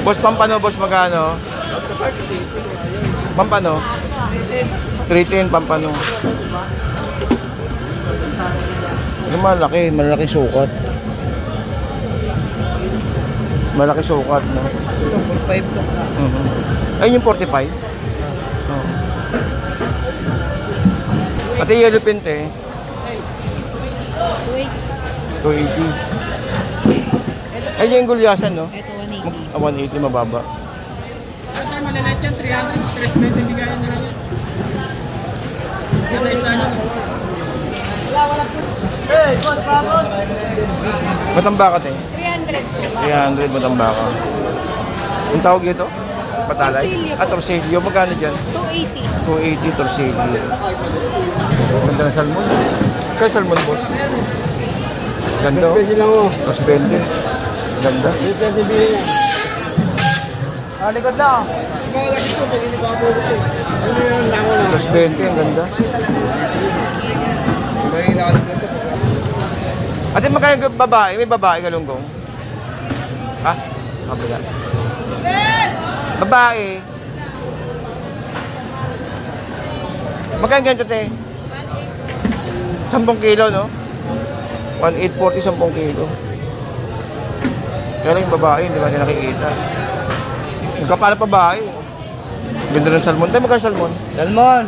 Boss, pampano, boss, magkano? Pampano? 310, pampano. Yung malaki sukat. Malaki sukat, no? Ito, 45 to. Ayun yung 45? Oo. Pati yellow pin, eh. 280. Ayun yung gulyasan, no? Ito 180. 180, mababa. Kasi maliliit yan, 300, 320, hindi kaya nila yan. Matambaka, eh. 300. 300, matambaka. Yung tawag dito? Patalay? Torsilyo. Ah, torsilyo. Magkano dyan? 280. 280 torsilyo. Ganda ng salmon. Kaya salmon, boss? Ganda, oh. Pwede lang oh. Mas 20. Ganda. Pwede bilhin yan. Ah, likod na. Ikaw lang ito, pag hindi pa ako ito. Ano yung lango na? Mas 20, ang ganda. May ilalim ito. Ate, magkano yung babae? May babae galunggong? Ha? Kapila. Babae. Magkano ganito, te? 10 kilo, no? 1,840, 10 kilo. Pero yung babae, hindi ba natin nakikita? Yung kapala babae. Ganda ng salmon. Tayo magkano salmon? Salmon.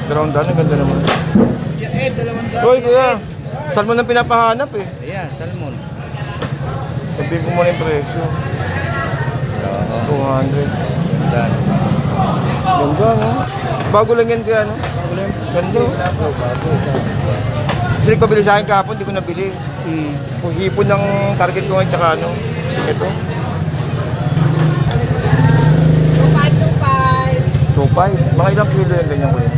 200, ang ganda naman. Uy, kuya. Salmon ang pinapahanap, eh. Ayan, salmon. Sabihin ko muna yung presyo. 200. Ganda, no? Bago lang yan, kaya, no? Ganda. Kasi nagpabili sa akin kahapon, hindi ko nabili. Kung hipon ng target ko ngayon, tsaka ano, ito. 2.5. Mga ilang kilo yung ganyan ko yun?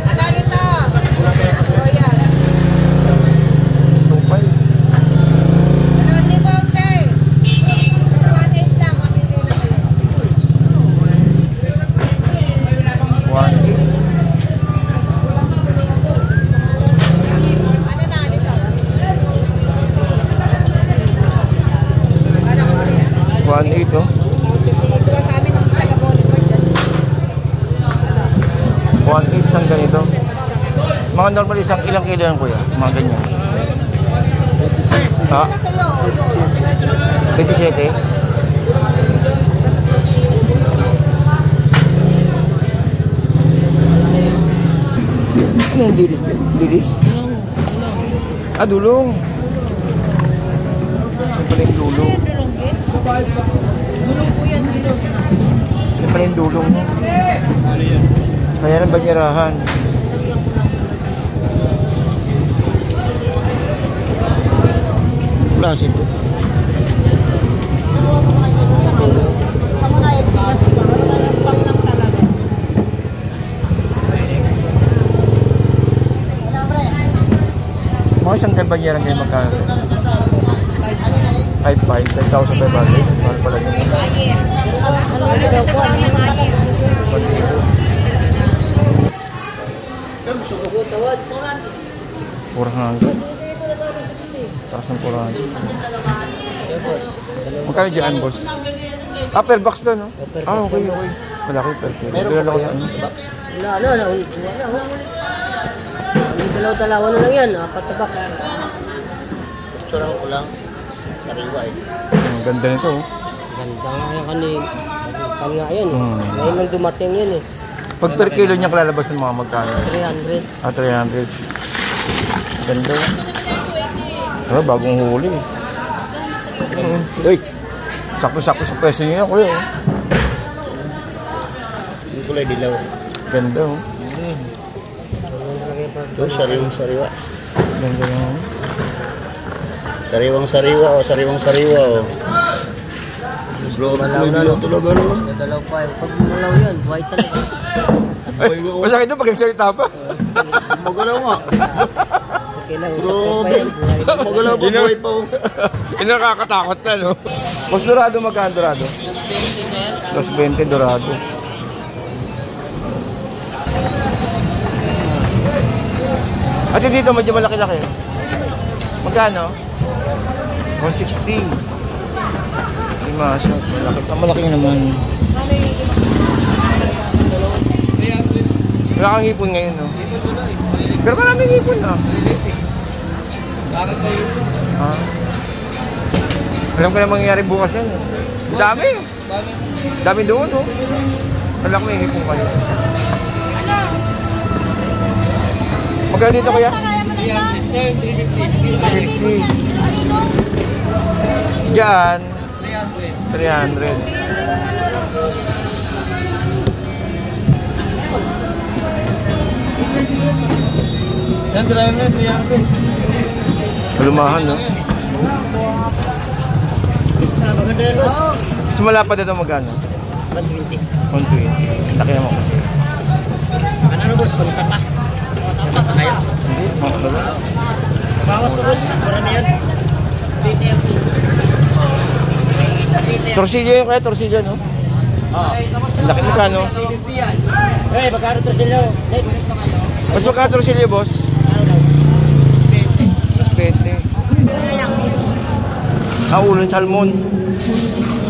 1.8, oh. 1.8 sang ganito. Mga normal isang ilang kilo yan, kuya? Mga ganyan. Ha? 27? Ano yung dilis? Dilis? Ah, dulong. Ano pala yung dulong? Dulong po yan, dulong. Ano pala yung dulong? Kaya ng banyerahan. Klase ito. Mga isang banyerang kayo magkano? 5,500. Mahal pala nyo. Ano daw po? Ano yung ayer? Tawad. 400. Taas ng 400. Magkano dyan, boss? Ah, per box doon, no? Ah, okay. Malaki per kilo. Meron pa yan? Wala. Dalaw-dalawa na lang yan. 4 na box. Picturean ko lang. Sariwa eh. Ang ganda nito, oh. Ganda nga yan kanina. Kan nga yan eh. Ngayon lang dumating yan eh. Pag per kilo niya kalalabasan mga magkano? 300. Ah, 300. Ganda. Diba, bagong huli. Uy! Sakto-sakto sa peso niya, kuya. Yung kulay dilaw. Ganda, oh. Ito, sariwang-sariwa. Ganda naman. Sariwang-sariwa o sariwang-sariwa o. Malaw na no. Talaga naman. Dalaw pa. Pag malaw yan, buhay talaga. Ay, masakit doon pag nagsalita pa. Magalaw nga. Okay lang, usap ko pa yan. Buhay talaga. Magalaw pa, buhay pa o. Yun nakakatakot na, no? Mas dorado, magkano dorado? 220 dorado. At dito, medyo malaki-laki. Magkano? 160. Limasag. Malaki. Malaki naman. Wala kang hipon ngayon, no? Pero maraming hipon, ah. Ha? Alam ko na mangyayari bukas yan. Dami. Dami doon, no? Alam ko may hipon kayo. Magkano dito, kuya? 350. Diyan. 300. Yan, driver, 300. Lumahan, no? Sumala pa dito magkano? 120. 120. Laki naman kasi. Ano boss? Punta pa. Punta pa kayo. Bawas mo boss. Mura na yan. Torsilyo yung kaya, torsilyo, no? Laki magkano? Eh, magkano torsilyo? Mas magkano torsilyo, boss? 20. Ulong salmon.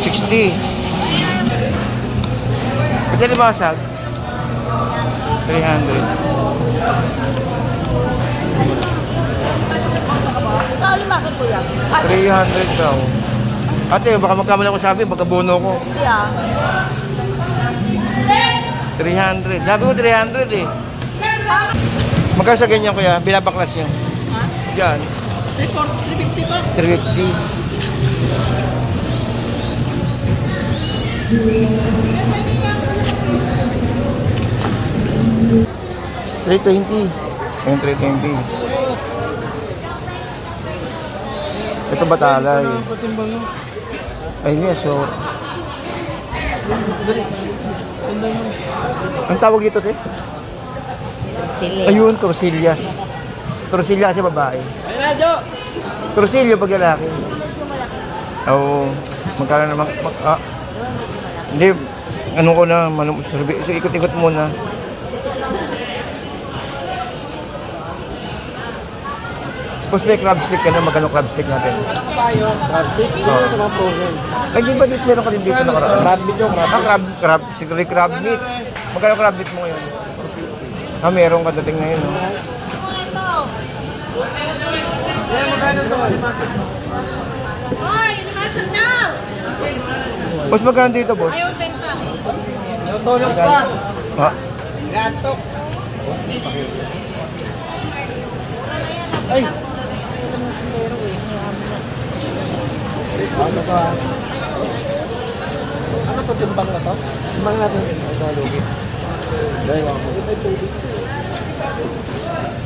60. Kasi limasag. 300. Saan limasag po yan? 300 daw. Ate, baka magkamali ako sabi, baka bono ko. Hindi ah. 300. Sabi ko 300 eh. Magkano sa ganyan kuya? Binabaklas nyo? Diyan. 350 pa. 350. 320. Ayun, 320. Ito batalay. Ayun yan, so. Ang tawag dito, te? Ayun, torsillas. Torsillas sa babae. Torsilyo pag lalaki. Oo. Magkano naman? Hindi. Ano ko na, so ikot-ikot muna. Tapos may crab stick ka na, magkano crab stick natin? Crab stick? Ito sa mga frozen. Ay, di ba dito meron ka din dito na crab? Crab meat yung crab. Siguro crab meat. Magkano crab meat mo ngayon? Meron ka dating ngayon. No? Hoy, limasag na! Boss, magkano dito, boss? Ayaw benta. tulog pa. Ha? Gatok. Ay! Ano ba? Ano to, timbang na to? Timbang natin. Ito, lugi. Dahil ako.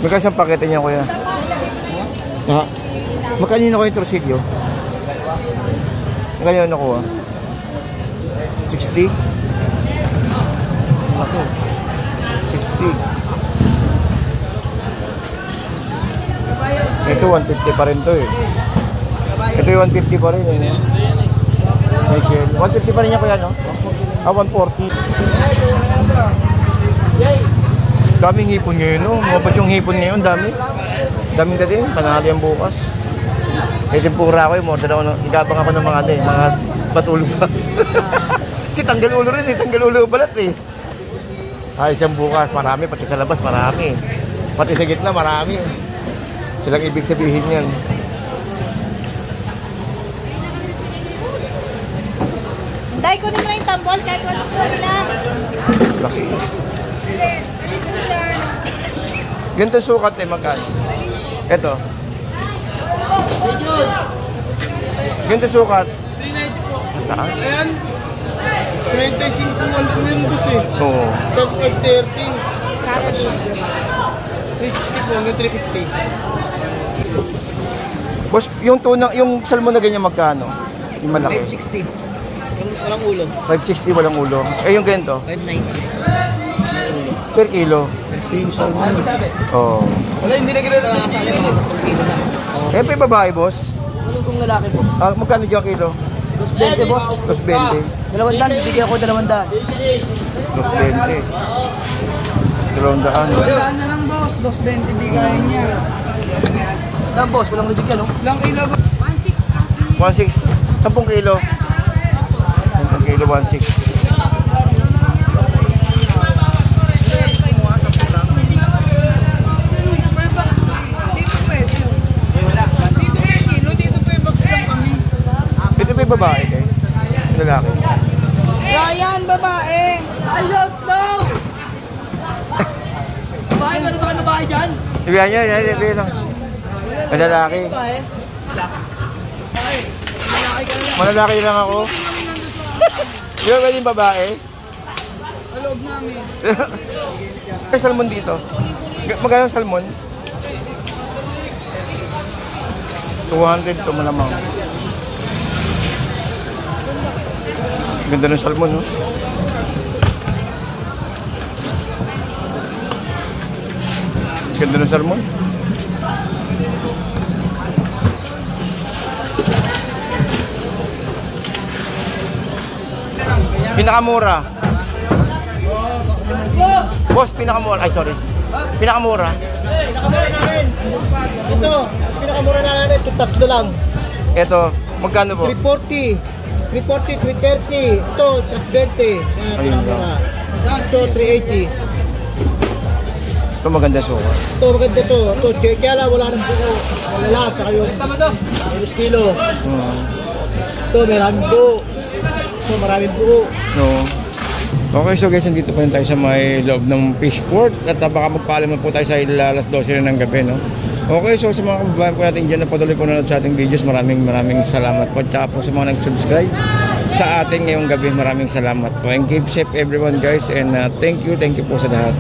Magkano siyang pakete niya, kuya? Ha? Magkanino ko yung torsilyo? Magkano yung nakuha? 60? Ako. 60. Ito 150 pa rin to eh. Ito yung 150 pa rin eh. May shell. 150 pa rin niya kuya, no? 140. Daming hipon ngayon, no? Mabas yung hipon ngayon, dami. Daming ka din, panali ang bukas. May timpura ko, model ako, igabang ako ng mga ano eh, mga patulo pa. Kasi tanggal ulo rin eh, tanggal ulo balat eh. Ay, siyang bukas, marami, pati sa labas, marami. Pati sa gitna, marami. Silang ibig sabihin yan. Dahil ko naman yung tambol, kahit wala ko nila. Laki. Ganito sukat eh, magkano? Ito. Ganito sukat. 390 po. Taas. Ayan. 25 po yung bus eh. Oo. Top 530. 360 po hanggang 350. Boss, yung tuna, yung salmon na ganyan magkano? Yung malaki. 560. Walang ulo. 560 walang ulo. Eh yung ganito? 590. Per kilo. Oo. Wala, hindi na gano'n. Nakasali mga 3 kilo lang. Eh, may babae, boss? Anong kung lalaki, boss? Magkano dyan kilo? 220, boss. 220. 200, bigyan ko 200. 220. 200. Saan na lang, boss? 220, bigay niya. Lang, boss. Walang reject yan, no? Ilang kilo ba? 16. 10 kilo. Kilo 1.6. Ito pa yung babae eh. Lalaki. Ryan, babae. I don't know. Babae, meron ba ka babae dyan? Ibihan niya, yan lang. May lalaki. Malalaki lang ako. Di ba pwede yung babae? Sa loob namin. May salmon dito. Magkano yung salmon? 200 ito malamang. Ganda ng salmon, no? Ganda ng salmon. Pinakamura. Boss, pinakamura. Ay, sorry. Pinakamura. Pinakamura namin. Ito, pinakamura namin. Ito, tatlo lang. Ito, magkano po? 340. 340, 330. Ito, 320. Ayun Pinakamura. Ito, 380. Ito maganda suka. Ito, maganda to. Ito, kaya lang wala ng buko. Wala, saka yung minus kilo. Ito, maraming buko. Ito, maraming buko. No. Okay, so guys, nandito pa rin tayo sa may loob ng Fishport at baka magpaalam na po tayo sa alas 12 na ng gabi, no? Okay, so sa mga kababayan po natin dyan na patuloy po nanonood sa ating videos, maraming salamat po. Tsaka po sa mga nag-subscribe sa atin ngayong gabi, maraming salamat po. And keep safe everyone guys, and thank you po sa lahat.